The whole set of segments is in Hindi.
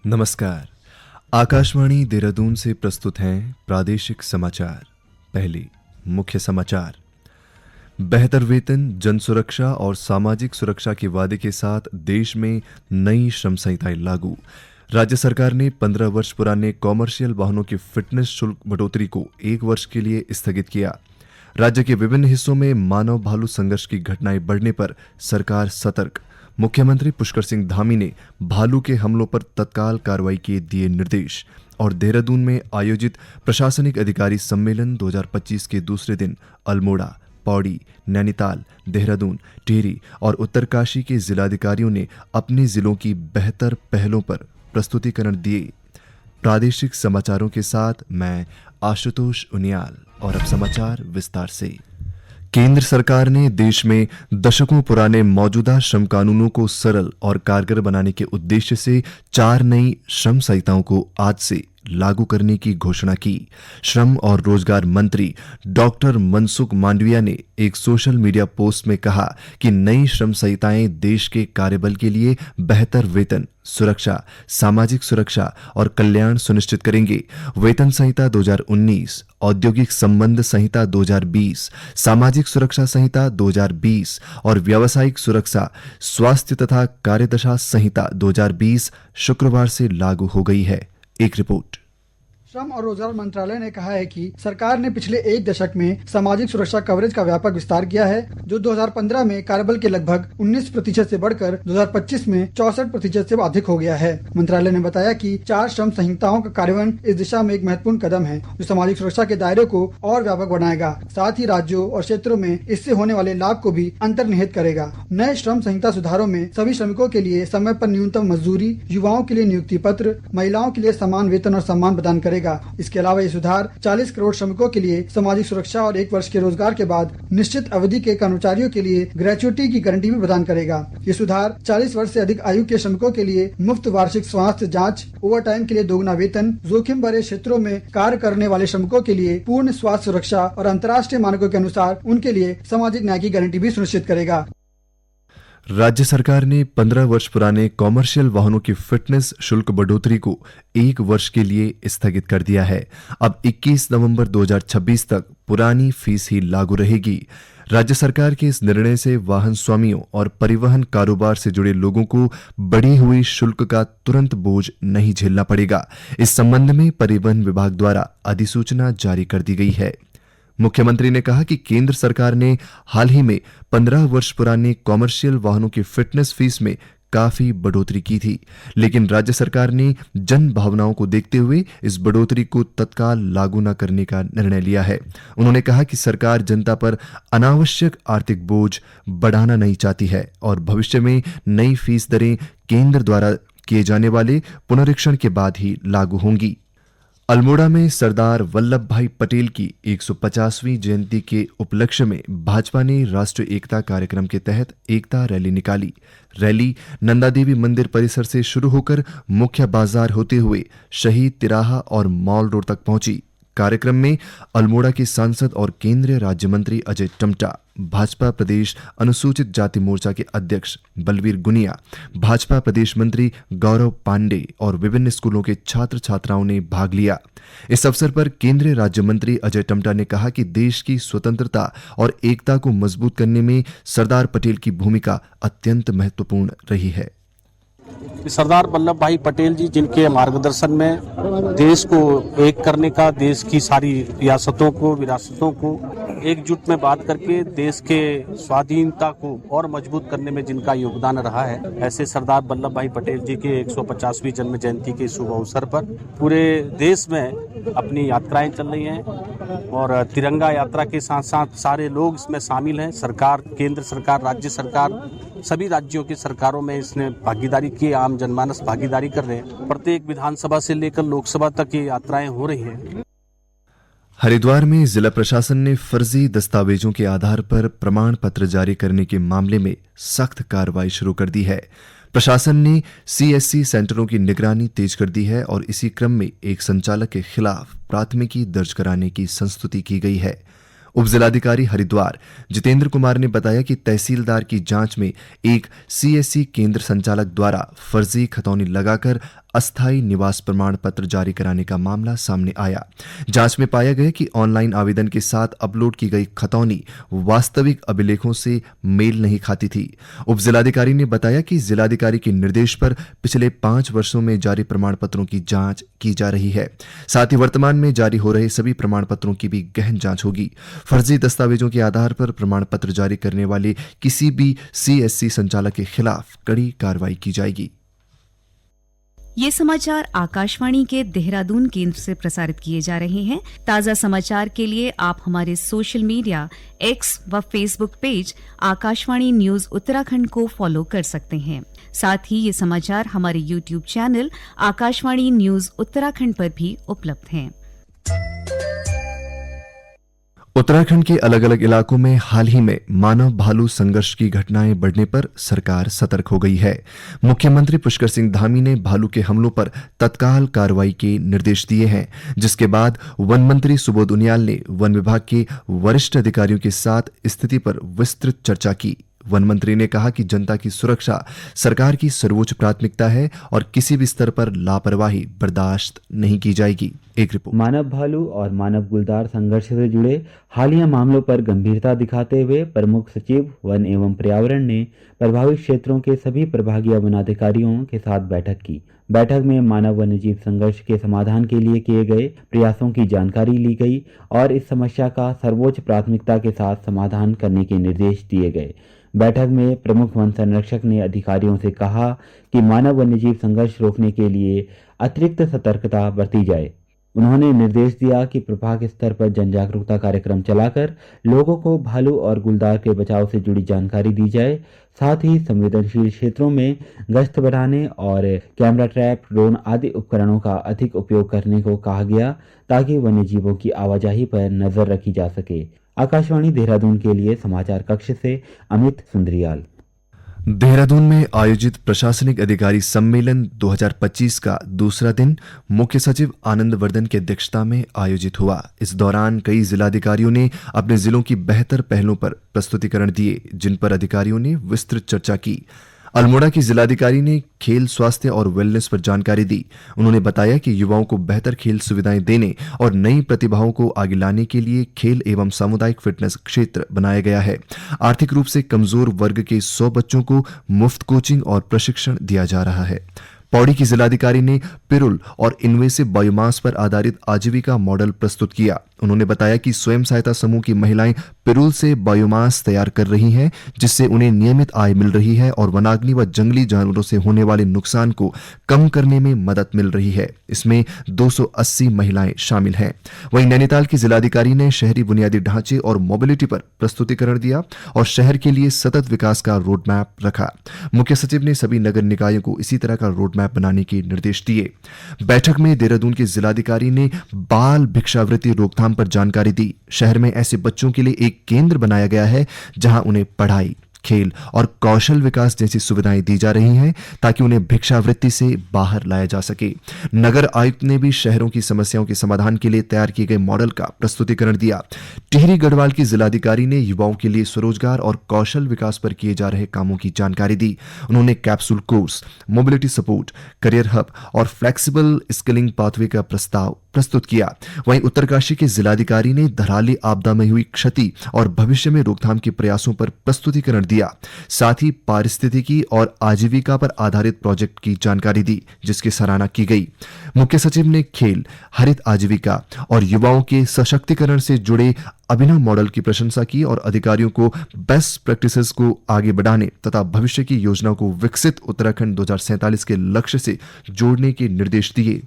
नमस्कार। आकाशवाणी देहरादून से प्रस्तुत हैं प्रादेशिक समाचार। पहले मुख्य समाचार। बेहतर वेतन, जन सुरक्षा और सामाजिक सुरक्षा के वादे के साथ देश में नई श्रम संहिताएं लागू। राज्य सरकार ने 15 वर्ष पुराने कॉमर्शियल वाहनों की फिटनेस शुल्क बढ़ोतरी को 1 वर्ष के लिए स्थगित किया। राज्य के विभिन्न हिस्सों में मानव भालू संघर्ष की घटनाएं बढ़ने पर सरकार सतर्क। मुख्यमंत्री पुष्कर सिंह धामी ने भालू के हमलों पर तत्काल कार्रवाई के दिए निर्देश। और देहरादून में आयोजित प्रशासनिक अधिकारी सम्मेलन 2025 के दूसरे दिन अल्मोड़ा, पौड़ी, नैनीताल, देहरादून, टिहरी और उत्तरकाशी के जिलाधिकारियों ने अपने जिलों की बेहतर पहलों पर प्रस्तुतिकरण दिए। प्रादेशिक समाचारों के साथ मैं आशुतोष उनियाल। और अब समाचार विस्तार से। केंद्र सरकार ने देश में दशकों पुराने मौजूदा श्रम कानूनों को सरल और कारगर बनाने के उद्देश्य से 4 नई श्रम संहिताओं को आज से लागू करने की घोषणा की। श्रम और रोजगार मंत्री डॉक्टर मनसुख मांडविया ने एक सोशल मीडिया पोस्ट में कहा कि नई श्रम संहिताएं देश के कार्यबल के लिए बेहतर वेतन, सुरक्षा, सामाजिक सुरक्षा और कल्याण सुनिश्चित करेंगे। वेतन संहिता 2019, औद्योगिक संबंध संहिता 2020, सामाजिक सुरक्षा संहिता 2020 और व्यावसायिक सुरक्षा, स्वास्थ्य तथा कार्यदशा संहिता 2020 शुक्रवार से लागू हो गई है। एक रिपोर्ट। श्रम और रोजगार मंत्रालय ने कहा है कि सरकार ने पिछले 1 दशक में सामाजिक सुरक्षा कवरेज का व्यापक विस्तार किया है, जो 2015 में कार्यबल के लगभग 19% से बढ़कर 2025 में 64% से अधिक हो गया है। मंत्रालय ने बताया कि 4 श्रम संहिताओं का कार्यान्वयन इस दिशा में एक महत्वपूर्ण कदम है, जो सामाजिक सुरक्षा के दायरे को और व्यापक बनाएगा। साथ ही राज्यों और क्षेत्रों में इससे होने वाले लाभ को भी अंतर्निहित करेगा। नए श्रम संहिता सुधारों में सभी श्रमिकों के लिए समय पर न्यूनतम मजदूरी, युवाओं के लिए नियुक्ति पत्र, महिलाओं के लिए समान वेतन और सम्मान प्रदान करेगा। इसके अलावा ये सुधार 40 करोड़ श्रमिकों के लिए सामाजिक सुरक्षा और 1 वर्ष के रोजगार के बाद निश्चित अवधि के कर्मचारियों के लिए ग्रेच्युटी की गारंटी भी प्रदान करेगा। ये सुधार 40 वर्ष से अधिक आयु के श्रमिकों के लिए मुफ्त वार्षिक स्वास्थ्य जांच, ओवरटाइम के लिए दोगुना वेतन, जोखिम भरे क्षेत्रों में कार्य करने वाले श्रमिकों के लिए पूर्ण स्वास्थ्य सुरक्षा और अंतर्राष्ट्रीय मानकों के अनुसार उनके लिए सामाजिक न्याय की गारंटी भी सुनिश्चित करेगा। राज्य सरकार ने 15 वर्ष पुराने कॉमर्शियल वाहनों की फिटनेस शुल्क बढ़ोतरी को 1 वर्ष के लिए स्थगित कर दिया है। अब 21 नवंबर 2026 तक पुरानी फीस ही लागू रहेगी। राज्य सरकार के इस निर्णय से वाहन स्वामियों और परिवहन कारोबार से जुड़े लोगों को बढ़ी हुई शुल्क का तुरंत बोझ नहीं झेलना पड़ेगा। इस संबंध में परिवहन विभाग द्वारा अधिसूचना जारी कर दी गई है। मुख्यमंत्री ने कहा कि केंद्र सरकार ने हाल ही में 15 वर्ष पुराने कॉमर्शियल वाहनों की फिटनेस फीस में काफी बढ़ोतरी की थी, लेकिन राज्य सरकार ने जन भावनाओं को देखते हुए इस बढ़ोतरी को तत्काल लागू न करने का निर्णय लिया है। उन्होंने कहा कि सरकार जनता पर अनावश्यक आर्थिक बोझ बढ़ाना नहीं चाहती है और भविष्य में नई फीस दरें केंद्र द्वारा किए जाने वाले पुनरीक्षण के बाद ही लागू होंगी। अल्मोड़ा में सरदार वल्लभ भाई पटेल की 150वीं जयंती के उपलक्ष्य में भाजपा ने राष्ट्रीय एकता कार्यक्रम के तहत एकता रैली निकाली। रैली नंदा देवी मंदिर परिसर से शुरू होकर मुख्य बाजार होते हुए शहीद तिराहा और मॉल रोड तक पहुंची। कार्यक्रम में अल्मोड़ा के सांसद और केंद्रीय राज्य मंत्री अजय टम्टा, भाजपा प्रदेश अनुसूचित जाति मोर्चा के अध्यक्ष बलवीर गुनिया, भाजपा प्रदेश मंत्री गौरव पांडे और विभिन्न स्कूलों के छात्र छात्राओं ने भाग लिया। इस अवसर पर केंद्रीय राज्य मंत्री अजय टम्टा ने कहा कि देश की स्वतंत्रता और एकता को मजबूत करने में सरदार पटेल की भूमिका अत्यंत महत्वपूर्ण रही है। सरदार वल्लभ भाई पटेल जी, जिनके मार्गदर्शन में देश को एक करने का, देश की सारी रियासतों को, विरासतों को एकजुट में बात करके देश के स्वाधीनता को और मजबूत करने में जिनका योगदान रहा है, ऐसे सरदार वल्लभ भाई पटेल जी के 150वीं जन्म जयंती के शुभ अवसर पर पूरे देश में अपनी यात्राएं चल रही हैं और तिरंगा यात्रा के साथ साथ सारे लोग इसमें शामिल हैं। सरकार, केंद्र सरकार, राज्य सरकार, सभी राज्यों की सरकारों में इसने भागीदारी की, आम जनमानस भागीदारी कर रहे हैं। प्रत्येक विधानसभा से लेकर लोकसभा तक ये यात्राएं हो रही हैं। हरिद्वार में जिला प्रशासन ने फर्जी दस्तावेजों के आधार पर प्रमाण पत्र जारी करने के मामले में सख्त कार्रवाई शुरू कर दी है। प्रशासन ने सीएससी सेंटरों की निगरानी तेज कर दी है और इसी क्रम में एक संचालक के खिलाफ प्राथमिकी दर्ज कराने की संस्तुति की गई है। उपजिलाधिकारी हरिद्वार जितेंद्र कुमार ने बताया कि तहसीलदार की जांच में एक सीएससी केंद्र संचालक द्वारा फर्जी खतौनी लगाकर अस्थायी निवास प्रमाण पत्र जारी कराने का मामला सामने आया। जांच में पाया गया कि ऑनलाइन आवेदन के साथ अपलोड की गई खतौनी वास्तविक अभिलेखों से मेल नहीं खाती थी। उप जिलाधिकारी ने बताया कि जिलाधिकारी के निर्देश पर पिछले 5 वर्षों में जारी प्रमाण पत्रों की जांच की जा रही है। साथ ही वर्तमान में जारी हो रहे सभी प्रमाण पत्रों की भी गहन जांच होगी। फर्जी दस्तावेजों के आधार पर प्रमाण पत्र जारी करने वाले किसी भी सीएससी संचालक के खिलाफ कड़ी कार्रवाई की जाएगी। ये समाचार आकाशवाणी के देहरादून केंद्र से प्रसारित किए जा रहे हैं। ताज़ा समाचार के लिए आप हमारे सोशल मीडिया एक्स व Facebook page Akashvani news Uttarakhand को फॉलो कर सकते हैं। साथ ही ये समाचार हमारे YouTube channel Akashvani news Uttarakhand पर भी उपलब्ध हैं। उत्तराखंड के अलग अलग इलाकों में हाल ही में मानव भालू संघर्ष की घटनाएं बढ़ने पर सरकार सतर्क हो गई है। मुख्यमंत्री पुष्कर सिंह धामी ने भालू के हमलों पर तत्काल कार्रवाई के निर्देश दिए हैं, जिसके बाद वन मंत्री सुबोध उनियाल ने वन विभाग के वरिष्ठ अधिकारियों के साथ स्थिति पर विस्तृत चर्चा की। वन मंत्री ने कहा कि जनता की सुरक्षा सरकार की सर्वोच्च प्राथमिकता है और किसी भी स्तर पर लापरवाही बर्दाश्त नहीं की जाएगी। एक रिपोर्ट। मानव भालू और मानव गुलदार संघर्ष से जुड़े हालिया मामलों पर गंभीरता दिखाते हुए प्रमुख सचिव वन एवं पर्यावरण ने प्रभावित क्षेत्रों के सभी प्रभागीय वनाधिकारियों के साथ बैठक की। बैठक में मानव वन्यजीव संघर्ष के समाधान के लिए किए गए प्रयासों की जानकारी ली गई और इस समस्या का सर्वोच्च प्राथमिकता के साथ समाधान करने के निर्देश दिए गए। बैठक में प्रमुख वन संरक्षक ने अधिकारियों से कहा कि मानव वन्यजीव संघर्ष रोकने के लिए अतिरिक्त सतर्कता बरती जाए। उन्होंने निर्देश दिया कि प्रभाग स्तर पर जन जागरूकता कार्यक्रम चलाकर लोगों को भालू और गुलदार के बचाव से जुड़ी जानकारी दी जाए। साथ ही संवेदनशील क्षेत्रों में गश्त बढ़ाने और कैमरा ट्रैप, ड्रोन आदि उपकरणों का अधिक उपयोग करने को कहा गया ताकि वन्यजीवों की आवाजाही पर नजर रखी जा सके। आकाशवाणी देहरादून के लिए समाचार कक्ष से अमित सुंदरियाल। देहरादून में आयोजित प्रशासनिक अधिकारी सम्मेलन 2025 का दूसरा दिन मुख्य सचिव आनंद वर्धन की अध्यक्षता में आयोजित हुआ। इस दौरान कई जिलाधिकारियों ने अपने जिलों की बेहतर पहलों पर प्रस्तुतिकरण दिए, जिन पर अधिकारियों ने विस्तृत चर्चा की। अल्मोड़ा की जिलाधिकारी ने खेल, स्वास्थ्य और वेलनेस पर जानकारी दी। उन्होंने बताया कि युवाओं को बेहतर खेल सुविधाएं देने और नई प्रतिभाओं को आगे लाने के लिए खेल एवं सामुदायिक फिटनेस क्षेत्र बनाया गया है। आर्थिक रूप से कमजोर वर्ग के 100 बच्चों को मुफ्त कोचिंग और प्रशिक्षण दिया जा रहा है। पौड़ी की जिलाधिकारी ने पिरुल और इन्वेसिव बायोमास पर आधारित आजीविका मॉडल प्रस्तुत किया। उन्होंने बताया कि स्वयं सहायता समूह की महिलाएं पिरुल से बायोमास तैयार कर रही हैं, जिससे उन्हें नियमित आय मिल रही है और वनाग्नि व जंगली जानवरों से होने वाले नुकसान को कम करने में मदद मिल रही है। इसमें 280 महिलाएं शामिल हैं। वहीं नैनीताल की जिलाधिकारी ने शहरी बुनियादी ढांचे और मोबिलिटी पर प्रस्तुतिकरण दिया और शहर के लिए सतत विकास का रोड मैप रखा। मुख्य सचिव ने सभी नगर निकायों को इसी तरह का रोड मैप बनाने के निर्देश दिए। बैठक में देहरादून के जिलाधिकारी ने बाल भिक्षावृत्ति रोकथाम पर जानकारी दी। शहर में ऐसे बच्चों के लिए एक केंद्र बनाया गया है जहां उन्हें पढ़ाई, खेल और कौशल विकास जैसी सुविधाएं दी जा रही हैं ताकि उन्हें भिक्षावृत्ति से बाहर लाया जा सके। नगर आयुक्त ने भी शहरों की समस्याओं के समाधान के लिए तैयार किए गए मॉडल का प्रस्तुतिकरण दिया। टिहरी गढ़वाल की जिलाधिकारी ने युवाओं के लिए स्वरोजगार और कौशल विकास पर किए जा रहे कामों की जानकारी दी। उन्होंने capsule course, mobility support, career hub और फ्लेक्सिबल स्किलिंग पाथवे का प्रस्ताव प्रस्तुत किया। वहीं उत्तरकाशी के जिलाधिकारी ने धराली आपदा में हुई क्षति और भविष्य में रोकथाम के प्रयासों पर प्रस्तुतिकरण दिया। साथ ही पारिस्थितिकी और आजीविका पर आधारित प्रोजेक्ट की जानकारी दी, जिसकी सराहना की गई। मुख्य सचिव ने खेल, हरित आजीविका और युवाओं के सशक्तिकरण से जुड़े अभिनव मॉडल की प्रशंसा की और अधिकारियों को बेस्ट प्रैक्टिसेस को आगे बढ़ाने तथा भविष्य की योजना को विकसित उत्तराखंड 2047 के लक्ष्य से जोड़ने के निर्देश दिए।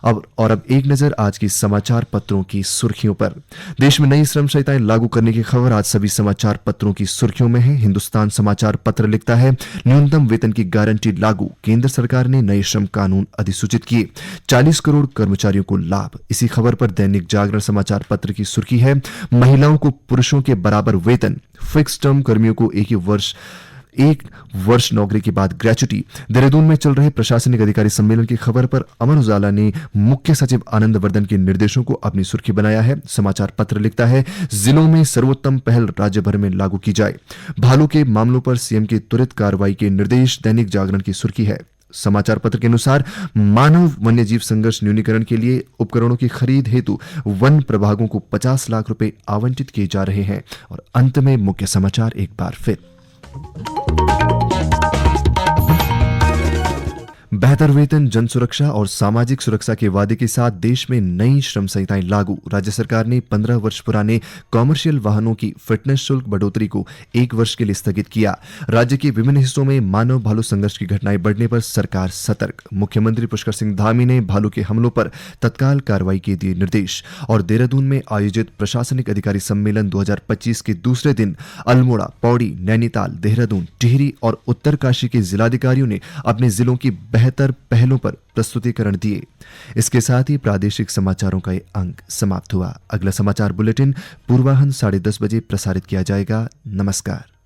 अब एक नजर आज की समाचार पत्रों की सुर्खियों पर। देश में नई श्रम संहिताएं लागू करने की खबर आज सभी समाचार पत्रों की सुर्खियों में है। हिंदुस्तान समाचार पत्र लिखता है, न्यूनतम वेतन की गारंटी लागू, केंद्र सरकार ने नए श्रम कानून अधिसूचित किए, 40 करोड़ कर्मचारियों को लाभ। इसी खबर पर दैनिक जागरण समाचार पत्र की सुर्खी है, महिलाओं को पुरुषों के बराबर वेतन, फिक्स टर्म कर्मियों को एक वर्ष नौकरी के बाद ग्रेच्युटी। देहरादून में चल रहे प्रशासनिक अधिकारी सम्मेलन की खबर पर अमर उजाला ने मुख्य सचिव आनंद वर्धन के निर्देशों को अपनी सुर्खी बनाया है। समाचार पत्र लिखता है, जिलों में सर्वोत्तम पहल राज्य भर में लागू की जाए, भालू के मामलों पर सीएम के त्वरित कार्रवाई के निर्देश। दैनिक जागरण की सुर्खी है, समाचार पत्र के अनुसार मानव वन्यजीव संघर्ष न्यूनीकरण के लिए उपकरणों की खरीद हेतु वन प्रभागों को 50 लाख रुपए आवंटित किए जा रहे हैं। और अंत में मुख्य समाचार एक बार फिर। बेहतर वेतन, जन सुरक्षा और सामाजिक सुरक्षा के वादे के साथ देश में नई श्रम संहिताएं लागू। राज्य सरकार ने 15 वर्ष पुराने कॉमर्शियल वाहनों की फिटनेस शुल्क बढ़ोतरी को 1 वर्ष के लिए स्थगित किया। राज्य के विभिन्न हिस्सों में मानव भालू संघर्ष की घटनाएं बढ़ने पर सरकार सतर्क। मुख्यमंत्री पुष्कर सिंह धामी ने भालू के हमलों पर तत्काल कार्रवाई के दिए निर्देश। और देहरादून में आयोजित प्रशासनिक अधिकारी सम्मेलन 2025 के दूसरे दिन अल्मोड़ा, पौड़ी, नैनीताल, देहरादून, टिहरी और उत्तरकाशी के जिलाधिकारियों ने अपने जिलों की बेहतर पहलों पर प्रस्तुतिकरण दिए। इसके साथ ही प्रादेशिक समाचारों का ये अंक समाप्त हुआ। अगला समाचार बुलेटिन पूर्वाह्न 10:30 बजे प्रसारित किया जाएगा। नमस्कार।